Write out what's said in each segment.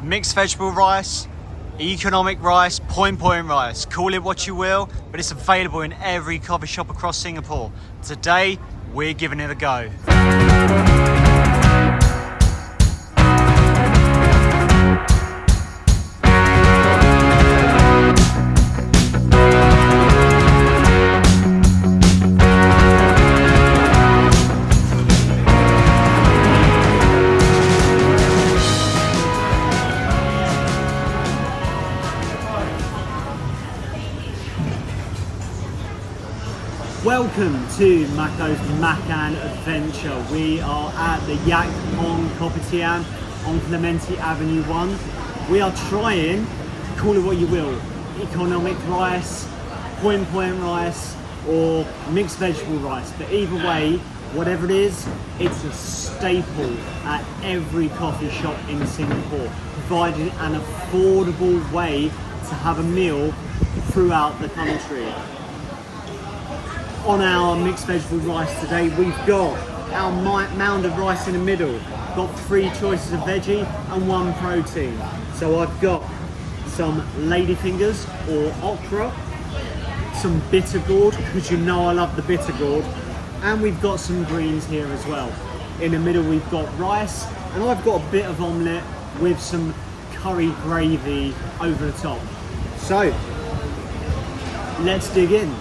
mixed vegetable rice, economic rice, point rice, call it what you will, but it's available in every coffee shop across Singapore. Today, we're giving it a go. Welcome to Mako's Makan Adventure. We are at the Yak Hong Kopitiam on Clementi Avenue 1. We are trying, call it what you will, economic rice, point rice, or mixed vegetable rice. But either way, whatever it is, it's a staple at every coffee shop in Singapore, providing an affordable way to have a meal throughout the country. On our mixed vegetable rice today, we've got our mound of rice in the middle. Got 3 choices of veggie and 1 protein. So I've got some ladyfingers or okra, some bitter gourd, because you know I love the bitter gourd, and we've got some greens here as well. In the middle we've got rice, and I've got a bit of omelette with some curry gravy over the top. So let's dig in.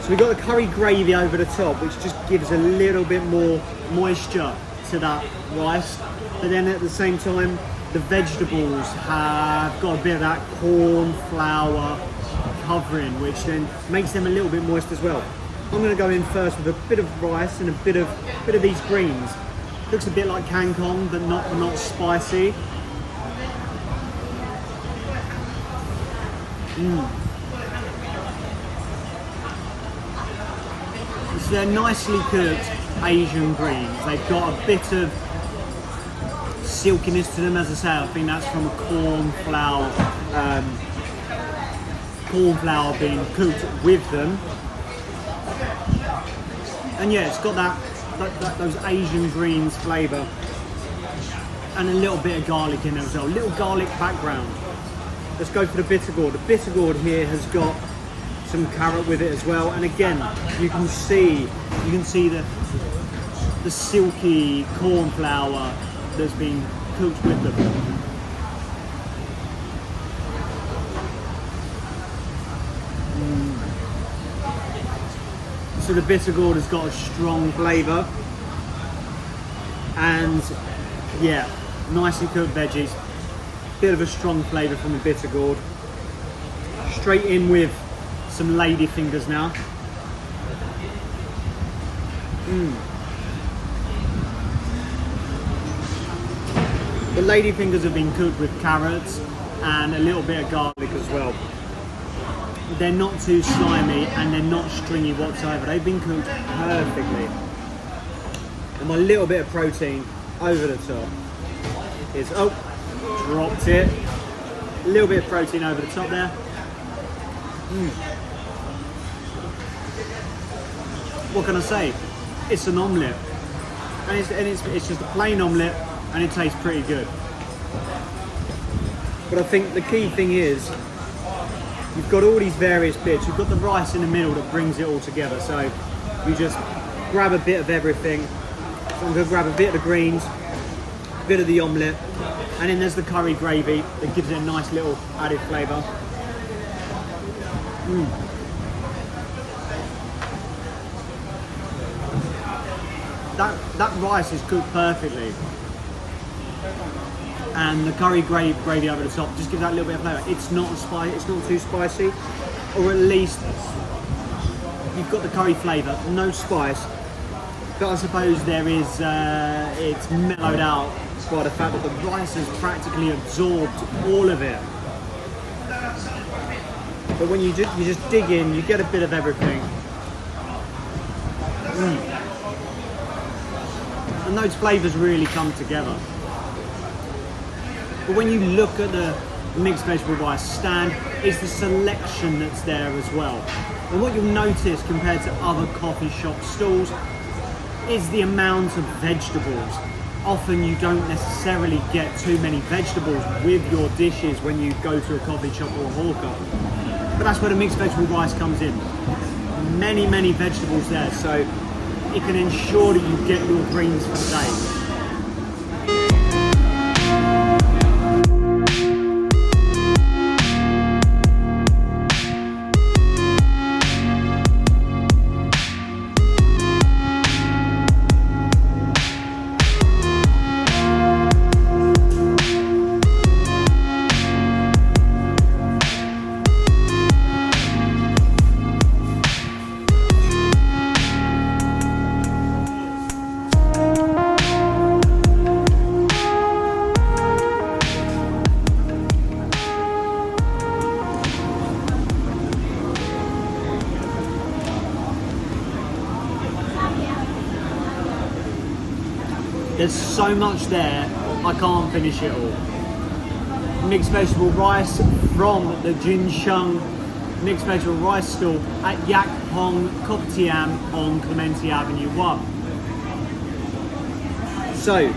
So we've got the curry gravy over the top, which just gives a little bit more moisture to that rice. But then at the same time, the vegetables have got a bit of that corn flour covering, which then makes them a little bit moist as well. I'm going to go in first with a bit of rice and a bit of these greens. Looks a bit like kangkong, but not spicy. So they're nicely cooked Asian greens. They've got a bit of silkiness to them, as I say. I think that's from a corn flour being cooked with them. And yeah, it's got those Asian greens flavour, and a little bit of garlic in there as well. A little garlic background. Let's go for the bitter gourd. The bitter gourd here has got some carrot with it as well, and again you can see the silky corn flour that's been cooked with them. So the bitter gourd has got a strong flavour, and yeah, nicely cooked veggies, bit of a strong flavour from the bitter gourd. Straight in with some lady fingers now. The lady fingers have been cooked with carrots and a little bit of garlic as well. They're not too slimy and they're not stringy whatsoever. They've been cooked perfectly. And my little bit of protein over the top is, dropped it. A little bit of protein over the top there. What can I say? It's an omelette, and it's just a plain omelette, and it tastes pretty good. But I think the key thing is you've got all these various bits. You've got the rice in the middle that brings it all together. So you just grab a bit of everything. So I'm going to grab a bit of the greens, a bit of the omelette, and then there's the curry gravy that gives it a nice little added flavour. That rice is cooked perfectly, and the curry gravy over the top just gives that little bit of flavour. It's not too spicy, or at least you've got the curry flavour, no spice. But I suppose there is, it's mellowed out by the fact that the rice has practically absorbed all of it. But when you just dig in, you get a bit of everything. And those flavours really come together. But when you look at the mixed vegetable rice stand, it's the selection that's there as well. And what you'll notice compared to other coffee shop stalls is the amount of vegetables. often you don't necessarily get too many vegetables with your dishes when you go to a coffee shop or a hawker. But that's where the mixed vegetable rice comes in. Many vegetables there, so it can ensure that you get your greens for the day. There's so much there, I can't finish it all. Mixed vegetable rice from the Sheng mixed vegetable rice stall at Yak Hong Kopitiam on Clementi Avenue 1. So,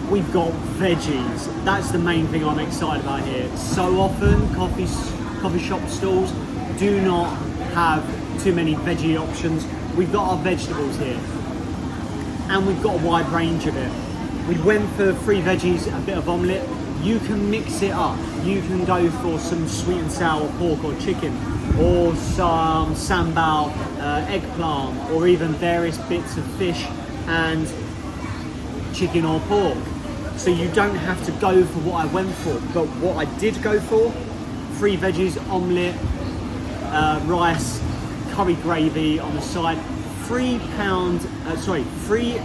we've got veggies. That's the main thing I'm excited about here. So often, coffee shop stalls do not have too many veggie options. We've got our vegetables here, and we've got a wide range of it. We went for 3 veggies, a bit of omelette. You can mix it up. You can go for some sweet and sour pork or chicken, or some sambal, eggplant, or even various bits of fish and chicken or pork. So you don't have to go for what I went for, but what I did go for, 3 veggies, omelette, rice, curry gravy on the side, £3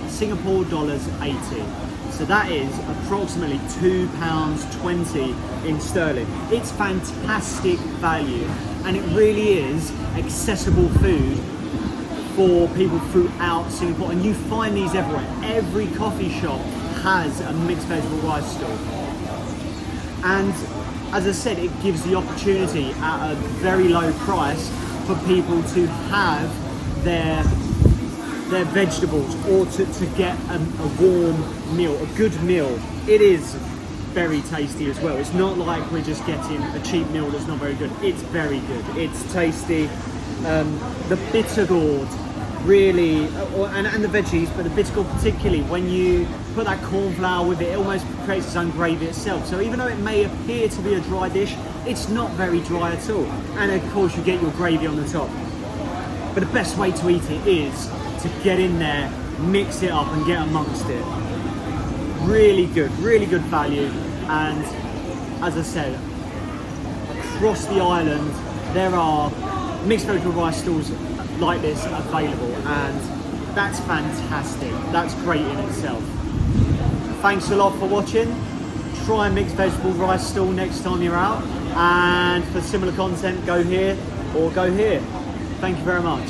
Singapore dollars 80. So that is approximately £2.20 in sterling. It's fantastic value, and it really is accessible food for people throughout Singapore, and you find these everywhere. Every coffee shop has a mixed vegetable rice stall, and as I said, it gives the opportunity at a very low price for people to have their vegetables, or to get a warm meal, a good meal. It is very tasty as well. It's not like we're just getting a cheap meal that's not very good. It's very good. It's tasty. The bitter gourd, really, and the veggies, but the bitter gourd particularly, when you put that corn flour with it, it almost creates its own gravy itself. So even though it may appear to be a dry dish, it's not very dry at all. And of course you get your gravy on the top. But the best way to eat it is to get in there, mix it up and get amongst it. Really good value. And as I said, across the island there are mixed vegetable rice stalls like this available, and that's fantastic. That's great in itself. Thanks a lot for watching. Try a mixed vegetable rice stall next time you're out, and for similar content, go here or go here. Thank you very much.